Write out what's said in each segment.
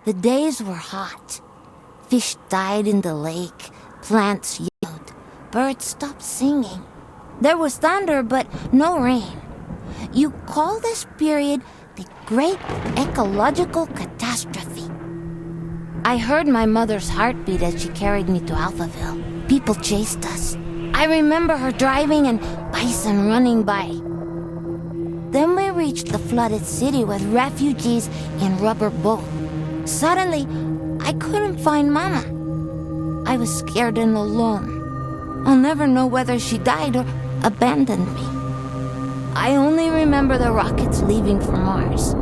The days were hot. Fish died in the lake, plants yellowed, birds stopped singing. There was thunder, but no rain. You call this period the Great Ecological Catastrophe. I heard my mother's heartbeat as she carried me to Alphaville. People chased us. I remember her driving and bison running by. Then we reached the flooded city with refugees in rubber boats. Suddenly, I couldn't find Mama. I was scared and alone. I'll never know whether she died or abandoned me. I only remember the rockets leaving for Mars.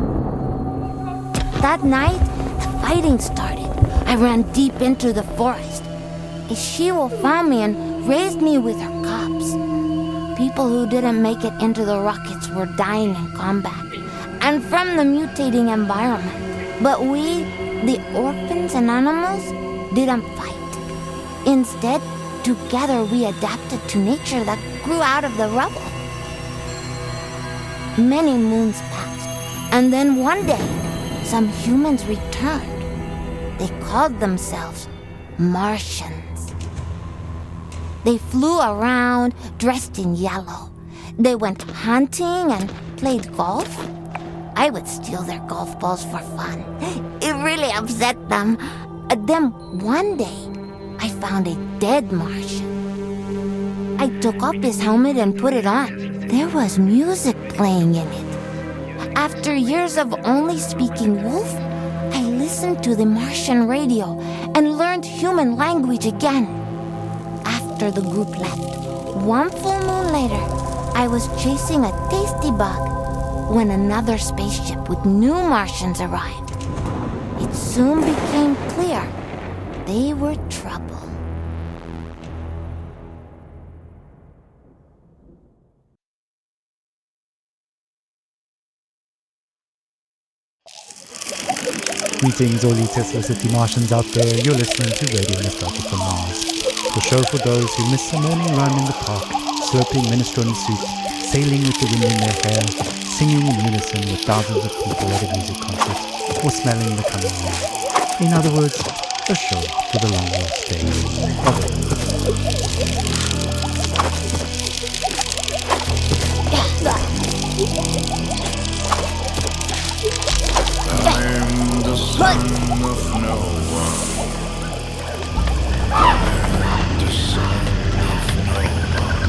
That night, the fighting started. I ran deep into the forest. A she-wolf found me and raised me with her cubs. People who didn't make it into the rockets were dying in combat and from the mutating environment. But we, the orphans and animals, didn't fight. Instead, together we adapted to nature that grew out of the rubble. Many moons passed, and then one day, some humans returned. They called themselves Martians. They flew around dressed in yellow. They went hunting and played golf. I would steal their golf balls for fun. It really upset them. Then one day, I found a dead Martian. I took off his helmet and put it on. There was music playing in it. After years of only speaking wolf, I listened to the Martian radio and learned human language again. After the group left, one full moon later, I was chasing a tasty bug when another spaceship with new Martians arrived. It soon became clear they were trouble. Greetings, all you Tesla City Martians out there. You're listening to Radio Nostalgia from Mars, the show for those who miss a morning run in the park, slurping minestrone soup, sailing with the wind in their hair, singing in unison with thousands of people at a music concert, or smelling the coming rain. In other words, a show for the long lost days of I'm the son of no one. I'm the son of no one.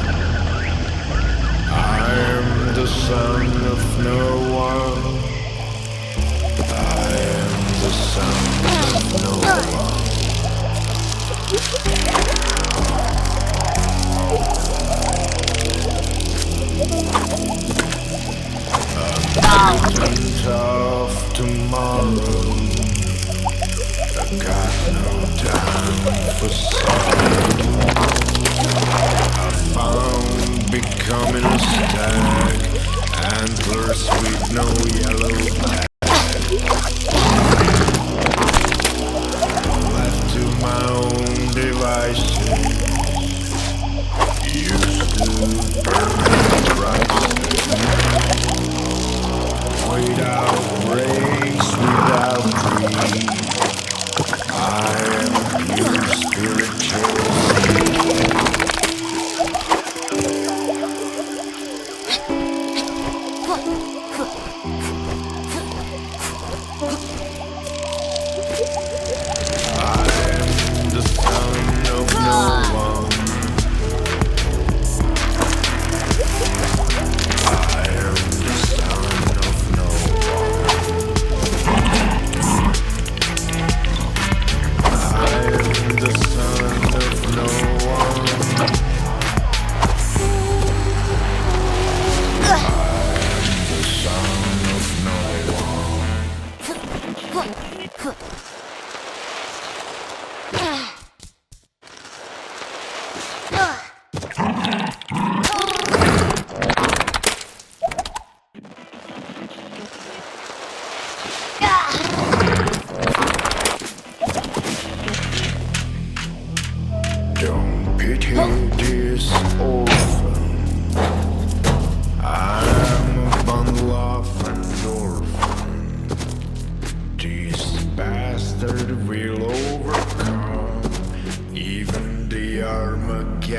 I'm the son of no one. I am the son of no one. A mutant of tomorrow. I got no time for sorrow. I found becoming a stag, antlers with no yellow flag. Left to my own devices, used to burn prices. Without race, without creed, I am pure spiritual.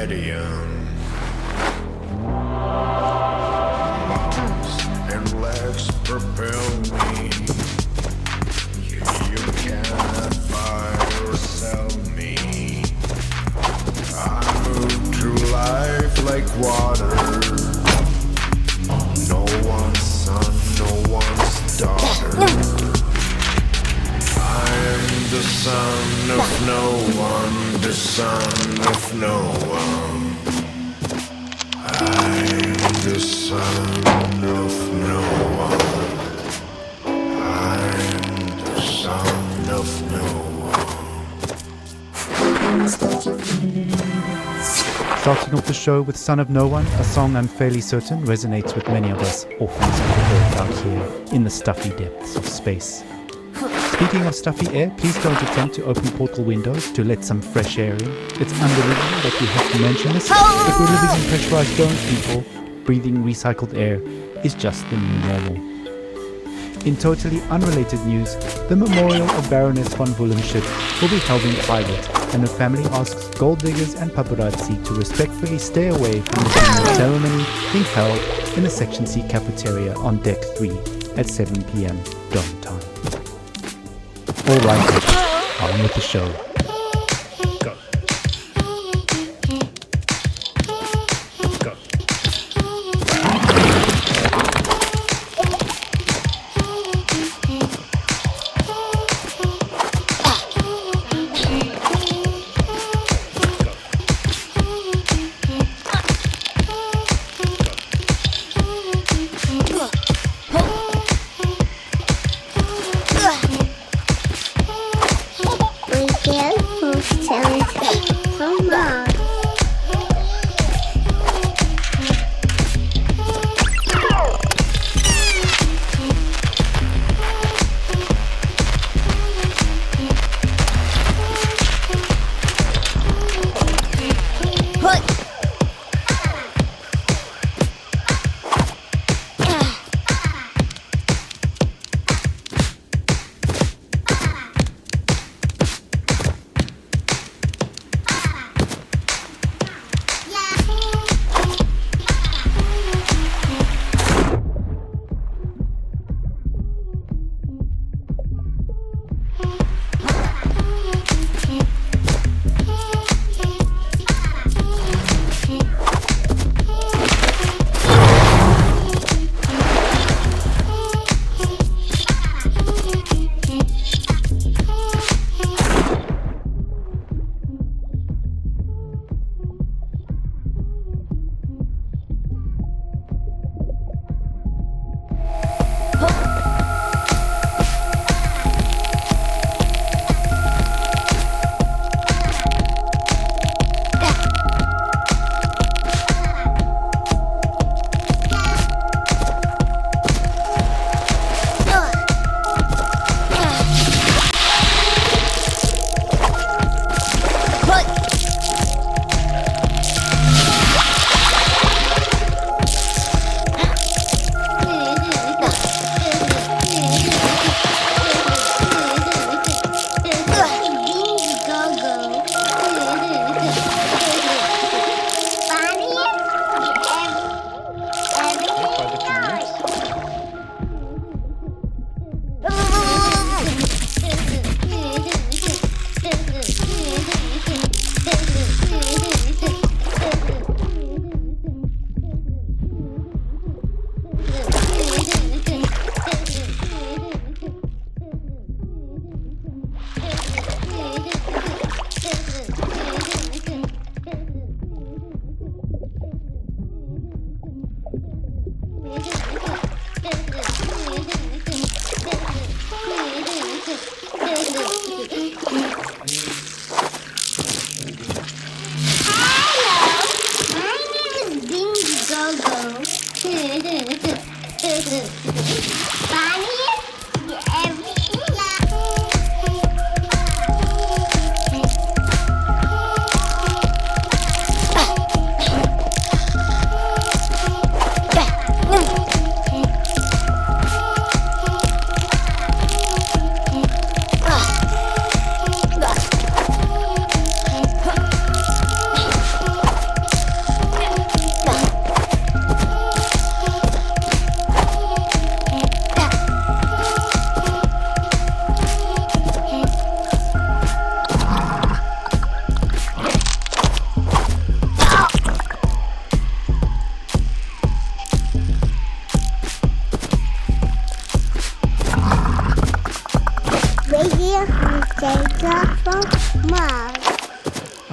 Armageddon. Arms and legs propel me. You cannot buy or sell me. I move through life like water. No one's son, no one's daughter. I am the son of no one, the son of no one. I am the son of no one. I am the son of no one. Starting off the show with Son of No One, a song I'm fairly certain resonates with many of us orphans of the earth out here in the stuffy depths of space. Speaking of stuffy air, please don't attempt to open portal windows to let some fresh air in. It's unbelievable that we have to mention this, but we're living in pressurized domes, people. Breathing recycled air is just the new normal. In totally unrelated news, the memorial of Baroness von Wullenschütz will be held in private, and her family asks gold diggers and paparazzi to respectfully stay away from the funeral ceremony being held in the Section C cafeteria on Deck 3 at 7 p.m. dome time. All right, on with the show. Go. Go. We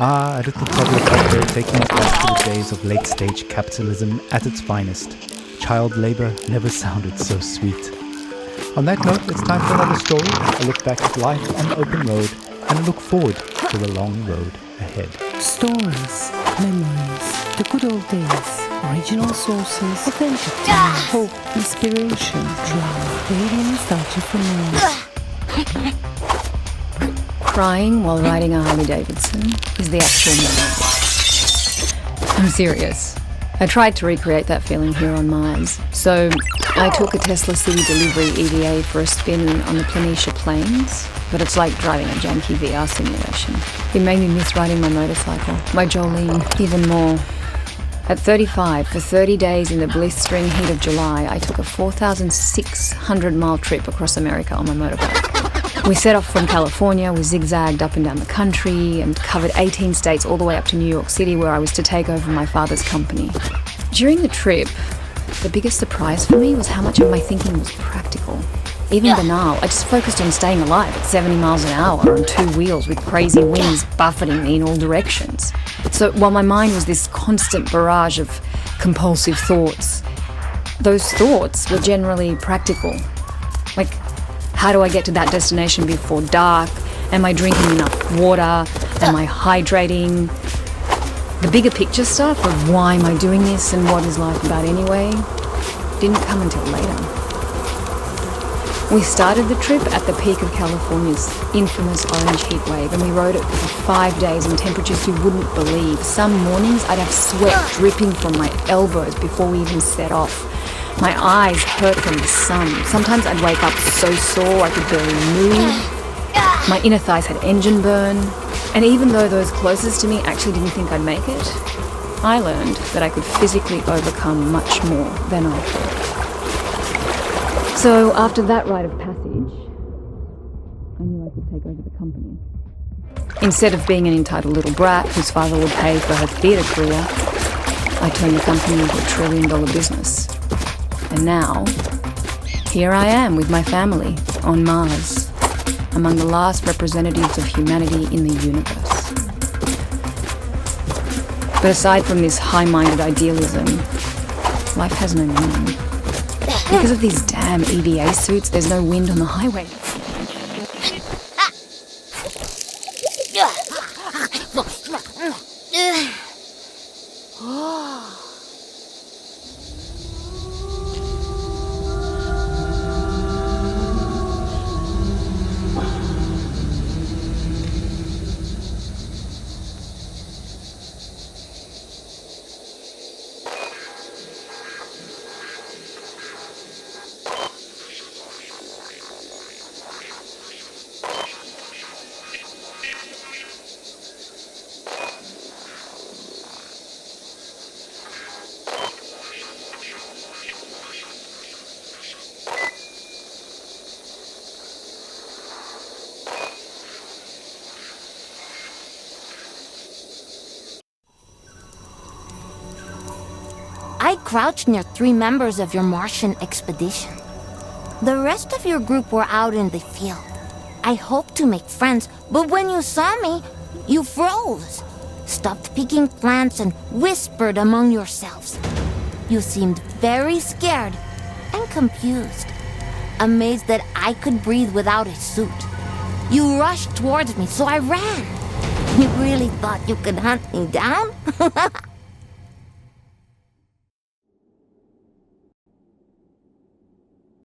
A little toddler cocktail taking us back to the days of late-stage capitalism at its finest. Child labor never sounded so sweet. On that note, it's time for another story, a look back at life on the open road, and a look forward to the long road ahead. Stories, memories, the good old days, original sources, authentic tales, hope, inspiration, drama, radio nostalgia from Mars. Crying while riding a Harley Davidson is the actual moment. I'm serious. I tried to recreate that feeling here on Mars. So I took a Tesla City Delivery EVA for a spin on the Planitia Plains, but it's like driving a janky VR simulation. It made me miss riding my motorcycle, my Jolene, even more. At 35, for 30 days in the blistering heat of July, I took a 4,600-mile trip across America on my motorbike. We set off from California, we zigzagged up and down the country and covered 18 states all the way up to New York City, where I was to take over my father's company. During the trip, the biggest surprise for me was how much of my thinking was practical. Even banal, I just focused on staying alive at 70 miles an hour on two wheels with crazy winds buffeting me in all directions. So while my mind was this constant barrage of compulsive thoughts, those thoughts were generally practical. Like, how do I get to that destination before dark? Am I drinking enough water? Am I hydrating? The bigger picture stuff of why am I doing this and what is life about anyway didn't come until later. We started the trip at the peak of California's infamous orange heat wave, and we rode it for 5 days in temperatures you wouldn't believe. Some mornings I'd have sweat dripping from my elbows before we even set off. My eyes hurt from the sun. Sometimes I'd wake up so sore I could barely move. My inner thighs had engine burn. And even though those closest to me actually didn't think I'd make it, I learned that I could physically overcome much more than I thought. So after that rite of passage, I knew I could take over the company. Instead of being an entitled little brat whose father would pay for her theatre career, I turned the company into a $1 trillion business. And now, here I am with my family on Mars, among the last representatives of humanity in the universe. But aside from this high-minded idealism, life has no meaning. Because of these damn EVA suits, there's no wind on the highway. I crouched near 3 members of your Martian expedition. The rest of your group were out in the field. I hoped to make friends, but when you saw me, you froze, stopped picking plants and whispered among yourselves. You seemed very scared and confused, amazed that I could breathe without a suit. You rushed towards me, so I ran. You really thought you could hunt me down?